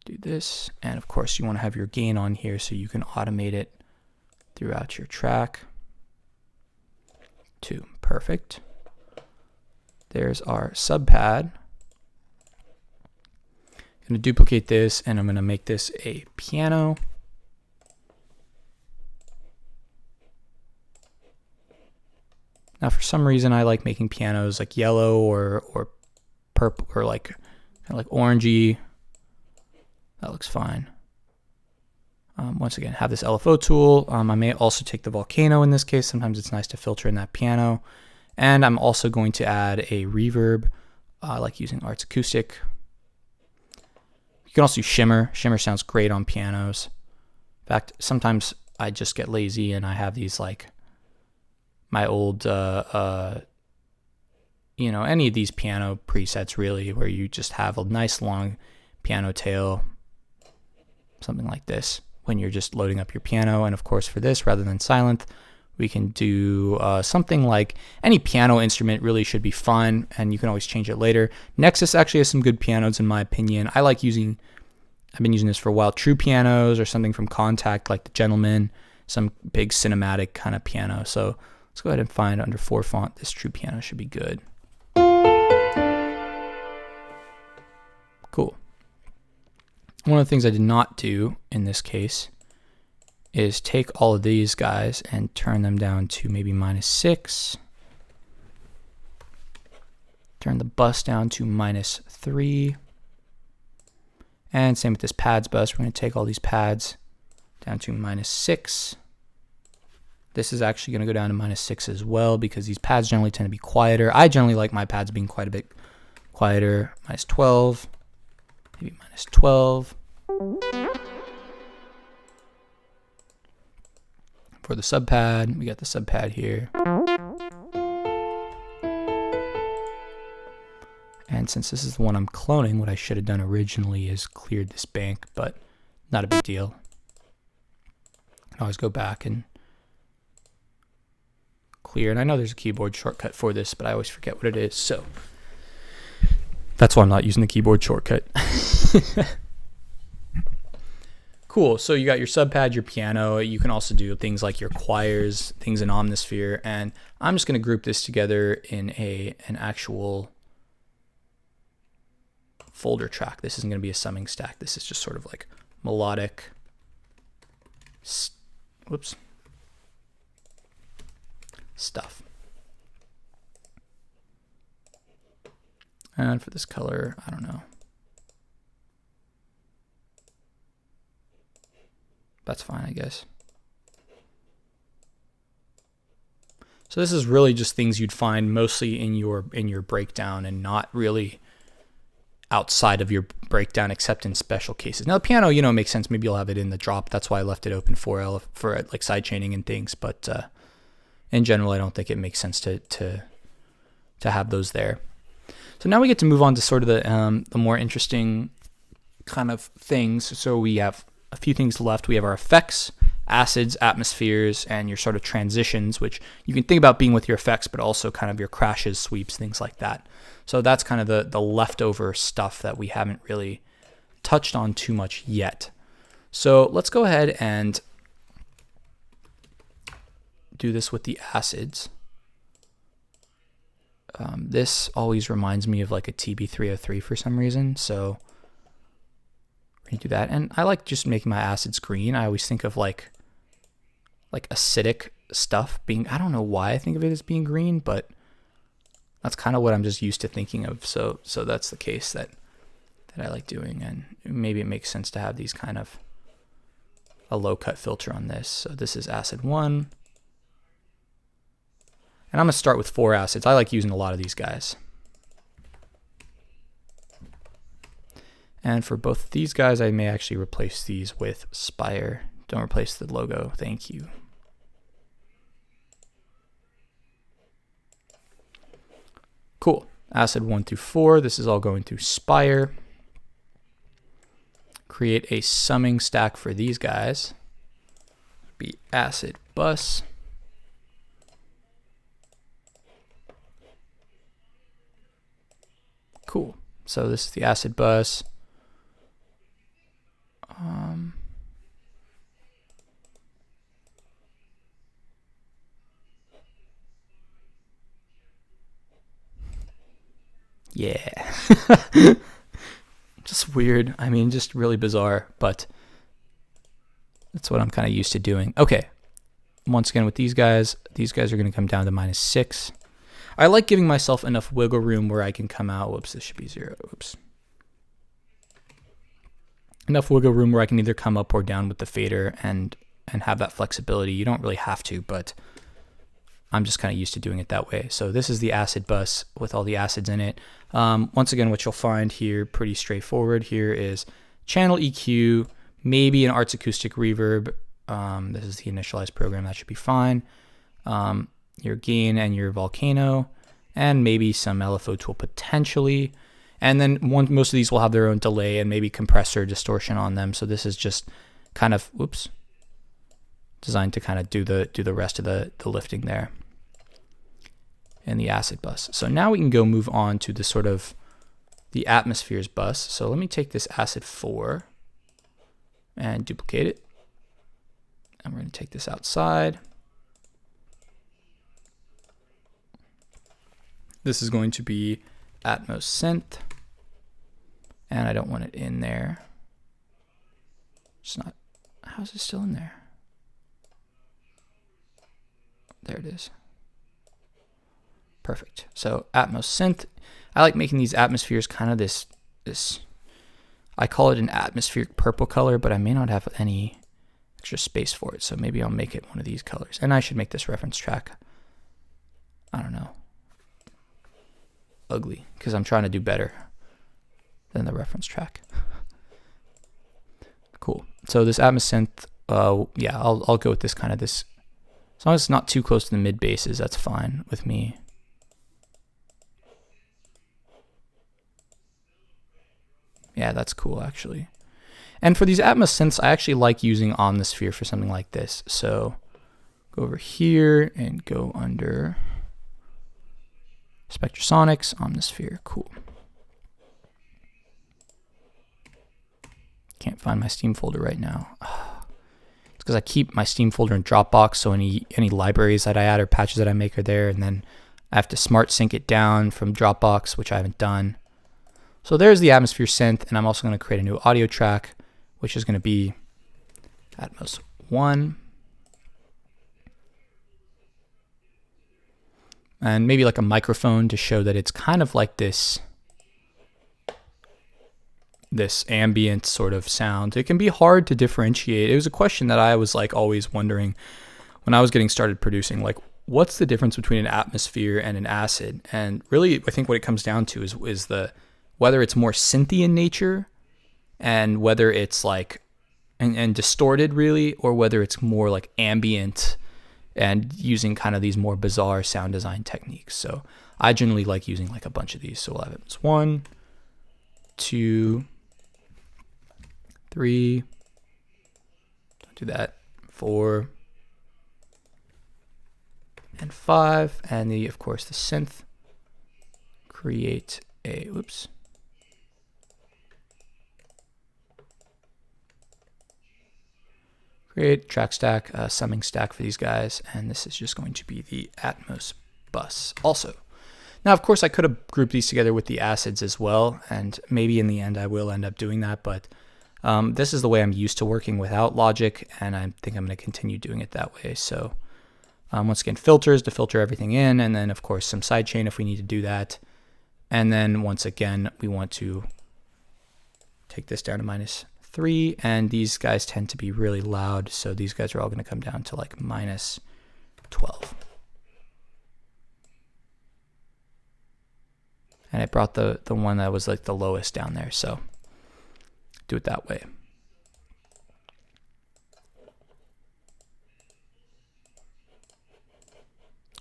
Do this, and of course you want to have your gain on here so you can automate it throughout your track. 2, perfect. There's our sub pad. I'm going to duplicate this and I'm going to make this a piano. Now for some reason I like making pianos like yellow or purple or like kind of like orangey. That looks fine. Once again, have this LFO tool. I may also take the volcano in this case. Sometimes it's nice to filter in that piano. And I'm also going to add a reverb. I like using Arts Acoustic. You can also use shimmer. Shimmer sounds great on pianos. In fact, sometimes I just get lazy and I have these like my old, you know, any of these piano presets really, where you just have a nice long piano tail, something like this, when you're just loading up your piano. And of course for this, rather than silent, we can do something like any piano instrument really should be fun, and you can always change it later. Nexus actually has some good pianos in my opinion. I've been using this for a while, True pianos or something from Contact like the Gentleman, some big cinematic kind of piano. So let's go ahead and find under 4 font, this True piano should be good. Cool. One of the things I did not do in this case is take all of these guys and turn them down to maybe -6. Turn the bus down to -3. And same with this pads bus. We're going to take all these pads down to -6. This is actually going to go down to -6 as well because these pads generally tend to be quieter. I generally like my pads being quite a bit quieter. -12. Maybe -12. For the sub pad, we got the sub pad here. And since this is the one I'm cloning, what I should have done originally is cleared this bank, but not a big deal. I can always go back and clear. And I know there's a keyboard shortcut for this, but I always forget what it is. So that's why I'm not using the keyboard shortcut. Cool, so you got your sub pad, your piano. You can also do things like your choirs, things in Omnisphere, and I'm just going to group this together in an actual folder track. This isn't going to be a summing stack. This is just sort of like melodic, stuff. And for this color, I don't know. That's fine, I guess. So this is really just things you'd find mostly in your breakdown and not really outside of your breakdown except in special cases. Now the piano, you know, makes sense. Maybe you'll have it in the drop. That's why I left it open for like side chaining and things. But in general, I don't think it makes sense to have those there. So now we get to move on to sort of the more interesting kind of things. So we have a few things left. We have our effects, acids, atmospheres, and your sort of transitions, which you can think about being with your effects, but also kind of your crashes, sweeps, things like that. So that's kind of the leftover stuff that we haven't really touched on too much yet. So let's go ahead and do this with the acids. This always reminds me of like a TB303 for some reason, so we're gonna do that. And I like just making my acids green. I always think of like acidic stuff being, I don't know why I think of it as being green, but that's kind of what I'm just used to thinking of. So that's the case that I like doing, and maybe it makes sense to have these kind of a low cut filter on this. So this is acid 1. And I'm going to start with 4 acids. I like using a lot of these guys. And for both of these guys, I may actually replace these with Spire. Don't replace the logo. Thank you. Cool. Acid 1 through 4. This is all going through Spire. Create a summing stack for these guys. Be acid bus. Cool. So this is the acid bus. Yeah. Just weird. I mean, just really bizarre, but that's what I'm kind of used to doing. Okay. Once again, with these guys are going to come down to -6. I like giving myself enough wiggle room where I can come out. Whoops, this should be 0. Oops. Enough wiggle room where I can either come up or down with the fader and have that flexibility. You don't really have to, but I'm just kind of used to doing it that way. So this is the acid bus with all the acids in it. Once again, what you'll find here, pretty straightforward here, is channel EQ, maybe an Arts Acoustic Reverb. This is the initialized program, that should be fine. Your gain and your volcano, and maybe some LFO tool potentially. And then most of these will have their own delay and maybe compressor distortion on them. So this is just kind of, whoops, designed to kind of do the rest of the lifting there in the acid bus. So now we can go move on to the sort of the atmospheres bus. So let me take this acid 4 and duplicate it. And we're going to take this outside. This is going to be Atmos synth. And I don't want it in there. It's not, how is it still in there? There it is. Perfect. So Atmos synth. I like making these atmospheres kind of this, I call it an atmospheric purple color, but I may not have any extra space for it. So maybe I'll make it one of these colors. And I should make this reference track, I don't know, ugly, because I'm trying to do better than the reference track. Cool. So this Atmos synth, yeah, I'll go with this kind of this. As long as it's not too close to the mid basses, that's fine with me. Yeah, that's cool actually. And for these Atmos synths, I actually like using Omnisphere for something like this. So go over here and go under Spectrasonics, Omnisphere, cool. Can't find my Steam folder right now. It's because I keep my Steam folder in Dropbox, so any libraries that I add or patches that I make are there, and then I have to smart sync it down from Dropbox, which I haven't done. So there's the Atmosphere synth, and I'm also going to create a new audio track, which is going to be Atmos 1. And maybe like a microphone to show that it's kind of like this ambient sort of sound. It can be hard to differentiate. It was a question that I was like always wondering when I was getting started producing, like what's the difference between an atmosphere and an acid? And really, I think what it comes down to is the whether it's more synthy in nature and whether it's like and distorted really, or whether it's more like ambient and using kind of these more bizarre sound design techniques. So I generally like using like a bunch of these. So we'll have it as 1, 2, 3, don't do that, 4, and 5, and of course the synth. Create a, whoops. Create track stack, summing stack for these guys, and this is just going to be the Atmos bus also. Now, of course, I could have grouped these together with the acids as well, and maybe in the end I will end up doing that, but this is the way I'm used to working without Logic, and I think I'm going to continue doing it that way. So once again, filters to filter everything in, and then of course some sidechain if we need to do that. And then once again, we want to take this down to -3, and these guys tend to be really loud, so these guys are all going to come down to like -12. And I brought the one that was like the lowest down there, so do it that way.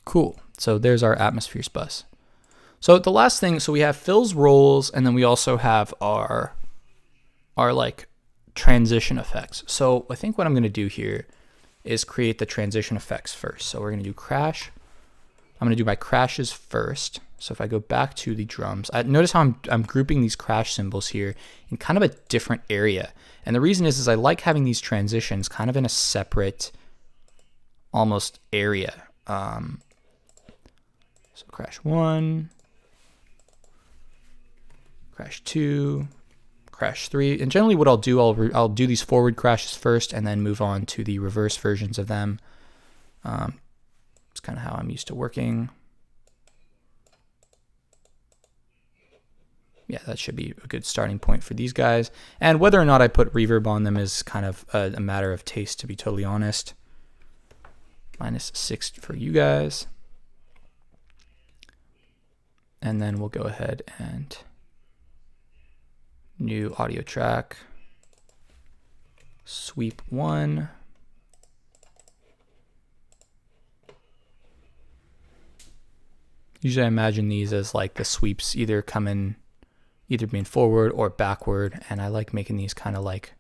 Cool. So there's our atmospheres bus. So the last thing, so we have fills, rolls, and then we also have our like transition effects. So I think what I'm going to do here is create the transition effects first. So we're going to do crash. I'm going to do my crashes first. So if I go back to the drums, notice how I'm grouping these crash cymbals here in kind of a different area. And the reason is I like having these transitions kind of in a separate almost area. So crash 1, crash 2, crash 3. And generally what I'll do, I'll do these forward crashes first and then move on to the reverse versions of them. It's kind of how I'm used to working. Yeah, that should be a good starting point for these guys. And whether or not I put reverb on them is kind of a matter of taste, to be totally honest. -6 for you guys. And then we'll go ahead and new audio track, sweep 1. Usually I imagine these as like the sweeps either being forward or backward, and I like making these kind of like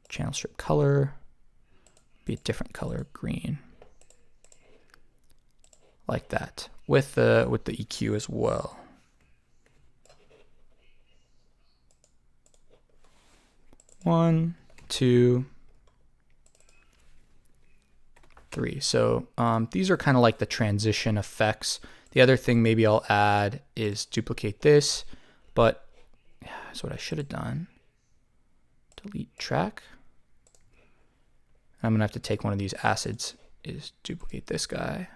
channel strip color, be a different color, green, like that, with the EQ as well. One, 2, 3. So these are kind of like the transition effects. The other thing maybe I'll add is duplicate this, but yeah, that's what I should have done. Delete track. I'm gonna have to take one of these acids, is duplicate this guy.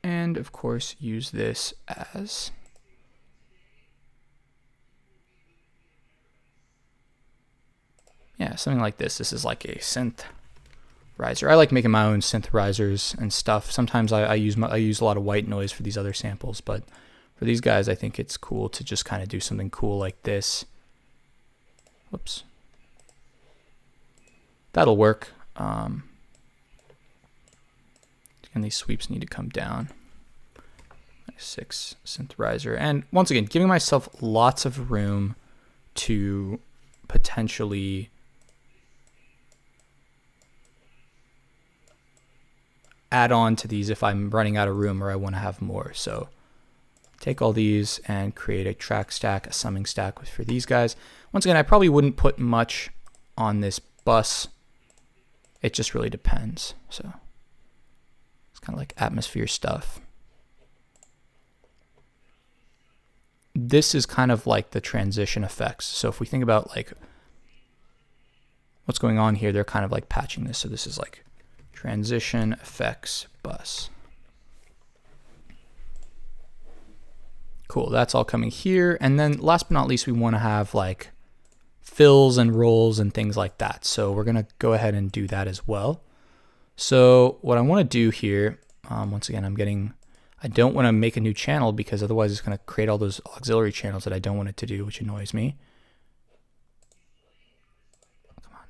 And of course use this as something like this. This is like a synth riser. I like making my own synth risers and stuff. Sometimes I use a lot of white noise for these other samples, but for these guys I think it's cool to just kind of do something cool like this. Whoops. That'll work. And these sweeps need to come down. 6 synth riser. And once again, giving myself lots of room to potentially add on to these if I'm running out of room or I want to have more. So take all these and create a track stack, a summing stack for these guys. Once again, I probably wouldn't put much on this bus. It just really depends. So it's kind of like atmosphere stuff. This is kind of like the transition effects. So if we think about like what's going on here, they're kind of like patching this. So this is like transition effects bus. Cool, that's all coming here. And then last but not least, we want to have like fills and rolls and things like that. So we're going to go ahead and do that as well. So what I want to do here, once again, I don't want to make a new channel because otherwise it's going to create all those auxiliary channels that I don't want it to do, which annoys me. Come on,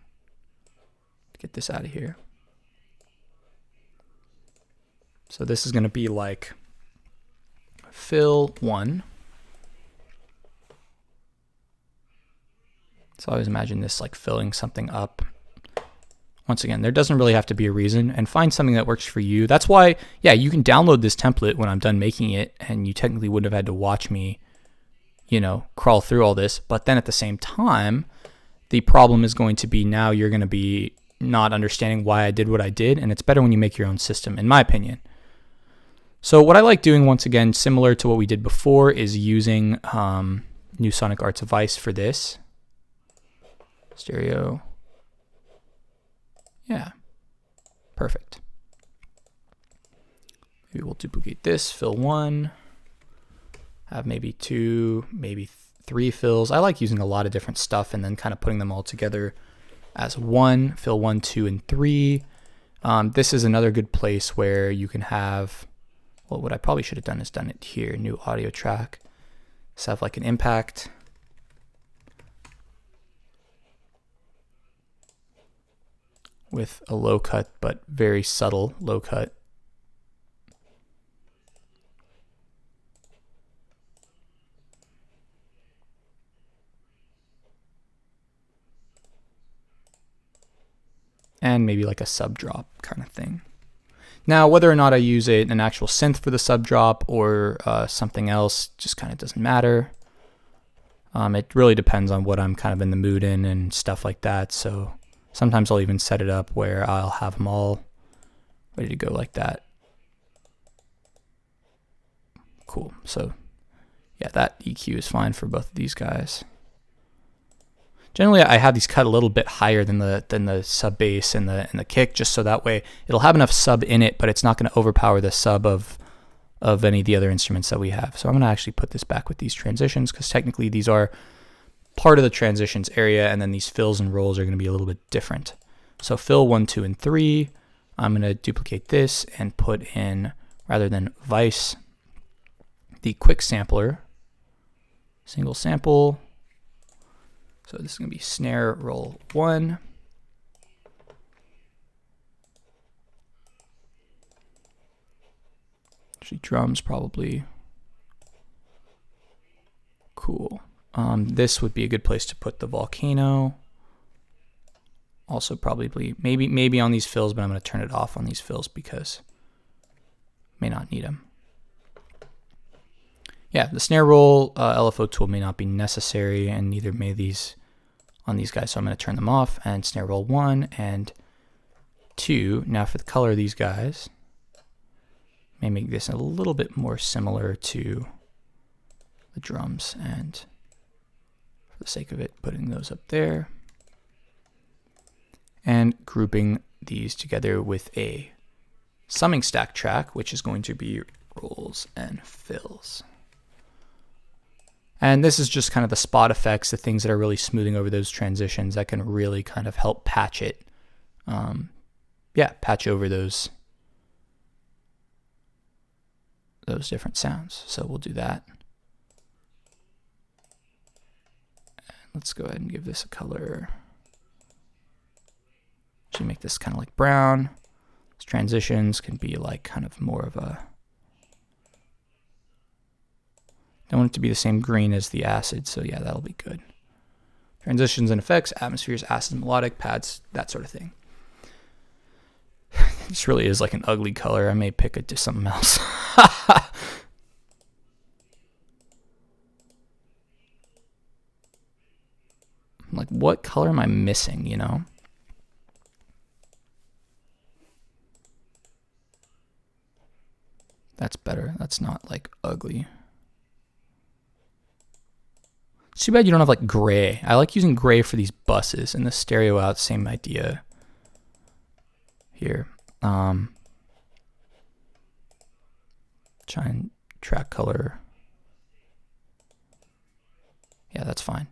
get this out of here. So this is going to be like fill 1. So I always imagine this like filling something up. Once again, there doesn't really have to be a reason, and find something that works for you. That's why, yeah, you can download this template when I'm done making it, and you technically wouldn't have had to watch me, you know, crawl through all this. But then at the same time, the problem is going to be now you're going to be not understanding why I did what I did, and it's better when you make your own system, in my opinion. So what I like doing, once again, similar to what we did before, is using New Sonic Arts Vice for this. Stereo. Yeah, perfect. Maybe we'll duplicate this, fill 1, have maybe 2, maybe 3 fills. I like using a lot of different stuff and then kind of putting them all together as one, fill 1, 2, and 3. This is another good place where you can have, well, what I probably should have done is done it here, new audio track. Let's have like an impact. With a low cut, but very subtle low cut. And maybe like a sub drop kind of thing. Now, whether or not I use an actual synth for the sub drop or something else just kind of doesn't matter. It really depends on what I'm kind of in the mood in and stuff like that. So Sometimes I'll even set it up where I'll have them all ready to go like that. Cool. So yeah, that EQ is fine for both of these guys. Generally, I have these cut a little bit higher than the sub bass and the kick, just so that way it'll have enough sub in it, but it's not going to overpower the sub of any of the other instruments that we have. So I'm going to actually put this back with these transitions, because technically these are part of the transitions area, and then these fills and rolls are going to be a little bit different. So fill 1, 2, and 3. I'm going to duplicate this and put in, rather than Vice, the quick sampler, single sample. So this is going to be snare roll 1. Actually, drums probably. Cool. This would be a good place to put the volcano. Also probably, maybe on these fills, but I'm going to turn it off on these fills because may not need them. Yeah, the snare roll LFO tool may not be necessary, and neither may these on these guys, so I'm going to turn them off. And snare roll 1 and 2. Now for the color of these guys, may make this a little bit more similar to the drums, and for the sake of it, putting those up there and grouping these together with a summing stack track, which is going to be rolls and fills. And this is just kind of the spot effects, the things that are really smoothing over those transitions that can really kind of help patch it. Patch over those different sounds. So we'll do that. And let's go ahead and give this a color. Actually make this kind of like brown. Those transitions can be like kind of more of a, don't want it to be the same green as the acid, so yeah, that'll be good. Transitions and effects, atmospheres, acid, melodic, pads, that sort of thing. This really is like an ugly color. I may pick it to something else. Like, what color am I missing, you know? That's better. That's not like ugly. It's too bad you don't have like gray. I like using gray for these buses, and the stereo out, same idea here. Try and track color. Yeah, that's fine.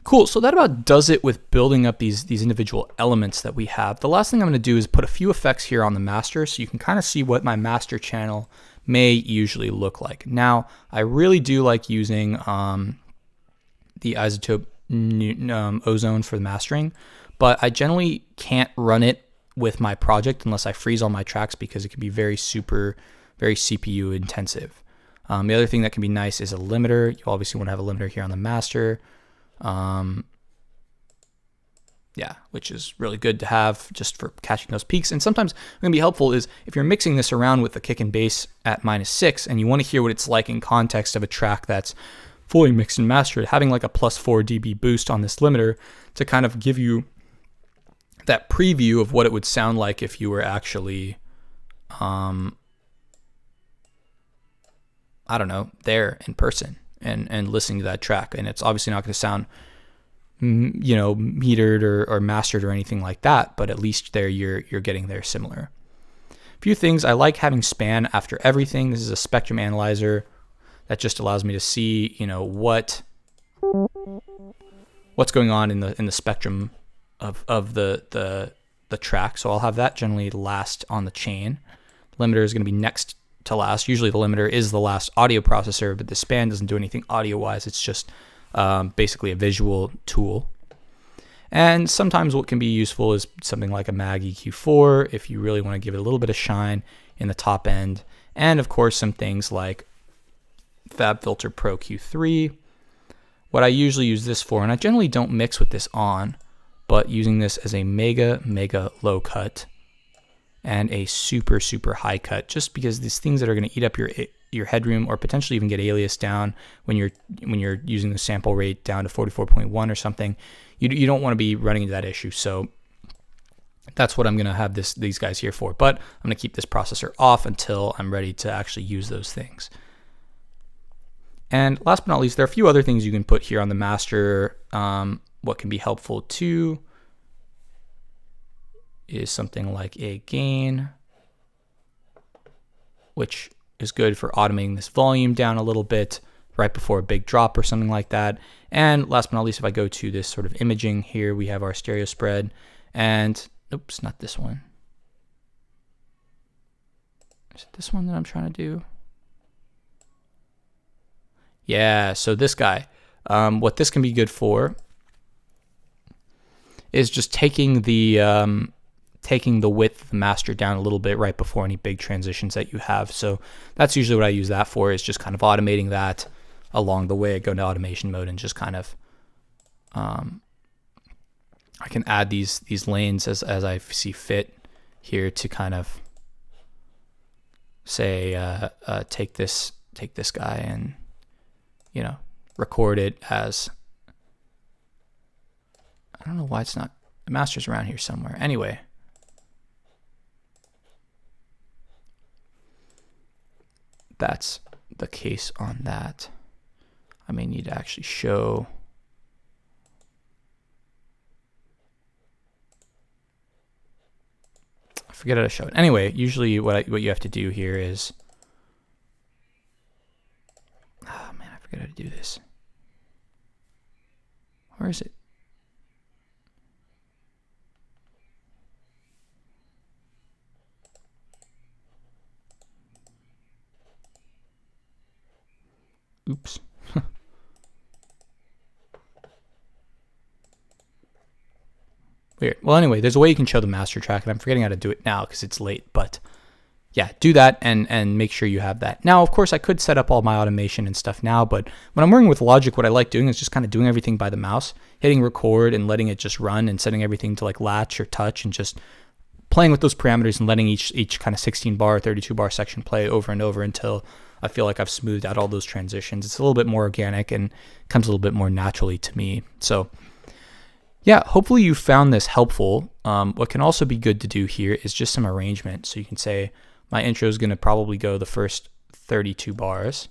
Cool, so that about does it with building up these individual elements that we have. The last thing I'm going to do is put a few effects here on the master, so you can kind of see what my master channel may usually look like. Now, I really do like using the isotope ozone for the mastering, but I generally can't run it with my project unless I freeze all my tracks, because it can be very CPU intensive. The other thing that can be nice is a limiter. You obviously want to have a limiter here on the master. Which is really good to have just for catching those peaks. And sometimes what's going to be helpful is if you're mixing this around with the kick and bass at -6 and you want to hear what it's like in context of a track that's fully mixed and mastered, having like a +4 dB boost on this limiter to kind of give you that preview of what it would sound like if you were actually, there in person and listening to that track. And it's obviously not going to sound, metered or mastered or anything like that, but at least there you're getting there similar. A few things, I like having span after everything. This is a spectrum analyzer that just allows me to see, what's going on in the spectrum of the track. So I'll have that generally last on the chain. Limiter is going to be next to last. Usually the limiter is the last audio processor, but the span doesn't do anything audio-wise. It's just basically a visual tool. And sometimes what can be useful is something like a Mag EQ4 if you really want to give it a little bit of shine in the top end. And of course some things like FabFilter Pro Q3. What I usually use this for, and I generally don't mix with this on, but using this as a mega low cut and a super high cut, just because these things that are going to eat up your headroom or potentially even get alias down when you're using the sample rate down to 44.1 or something, you don't want to be running into that issue. So That's what I'm going to have these guys here for. But I'm going to keep this processor off until I'm ready to actually use those things. And last but not least, there are a few other things you can put here on the master. What can be helpful too is something like a gain, which is good for automating this volume down a little bit right before a big drop or something like that. And last but not least, if I go to this sort of imaging here, we have our stereo spread, and oops, not this one. Is it this one that I'm trying to do? Yeah, so this guy. What this can be good for is just taking the width of the master down a little bit right before any big transitions that you have. So that's usually what I use that for, is just kind of automating that along the way. I go into automation mode and just kind of I can add these lanes as I see fit here to kind of say take this guy and, you know, record it as, I don't know why it's not, the master's around here somewhere. Anyway, that's the case on that. I may need to actually show. I forget how to show it. Anyway, usually what you have to do here is, oh man, I forget how to do this. Where is it? Oops. Weird. Well, anyway, there's a way you can show the master track, and I'm forgetting how to do it now because it's late, but yeah, do that and make sure you have that. Now, of course, I could set up all my automation and stuff now, but when I'm working with Logic, what I like doing is just kind of doing everything by the mouse, hitting record and letting it just run, and setting everything to like latch or touch, and just playing with those parameters and letting each kind of 16 bar, 32 bar section play over and over until I feel like I've smoothed out all those transitions. It's a little bit more organic and comes a little bit more naturally to me. So yeah, hopefully you found this helpful. What can also be good to do here is just some arrangement. So you can say my intro is going to probably go the first 32 bars.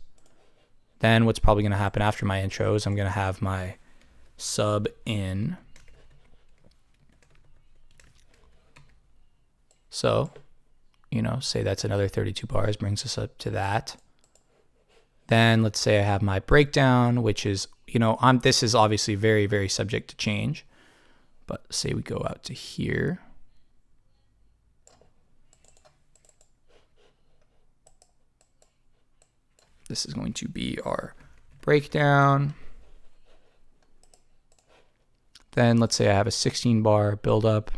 Then what's probably going to happen after my intro is I'm going to have my sub in. So, you know, say that's another 32 bars, brings us up to that. Then let's say I have my breakdown, which is, you know, this is obviously very, very subject to change. But say we go out to here. This is going to be our breakdown. Then let's say I have a 16 bar buildup.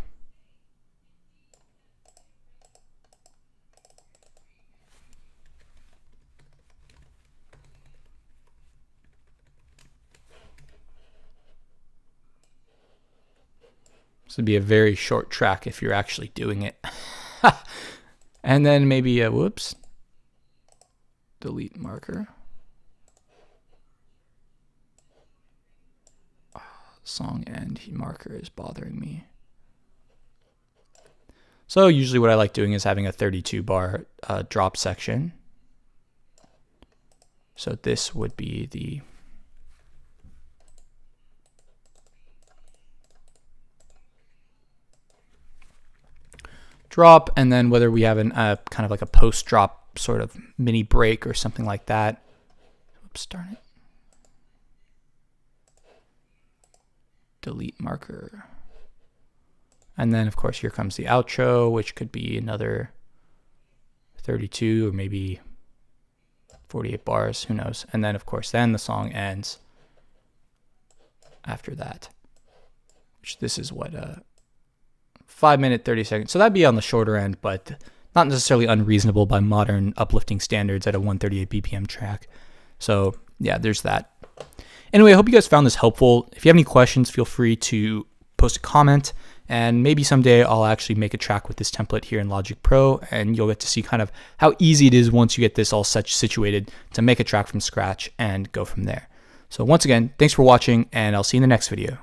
This would be a very short track if you're actually doing it. And then maybe a whoops, delete marker. Song end marker is bothering me. So usually what I like doing is having a 32 bar drop section. So this would be the drop, and then whether we have kind of like a post drop sort of mini break or something like that. Oops, darn it. Delete marker. And then of course here comes the outro, which could be another 32 or maybe 48 bars, who knows. And then of course then the song ends after that, which this is what 5 minute 30 seconds. So that'd be on the shorter end, but not necessarily unreasonable by modern uplifting standards at a 138 BPM track. So yeah, there's that. Anyway, I hope you guys found this helpful. If you have any questions, feel free to post a comment, and maybe someday I'll actually make a track with this template here in Logic Pro, and you'll get to see kind of how easy it is once you get this all situated to make a track from scratch and go from there. So once again, thanks for watching, and I'll see you in the next video.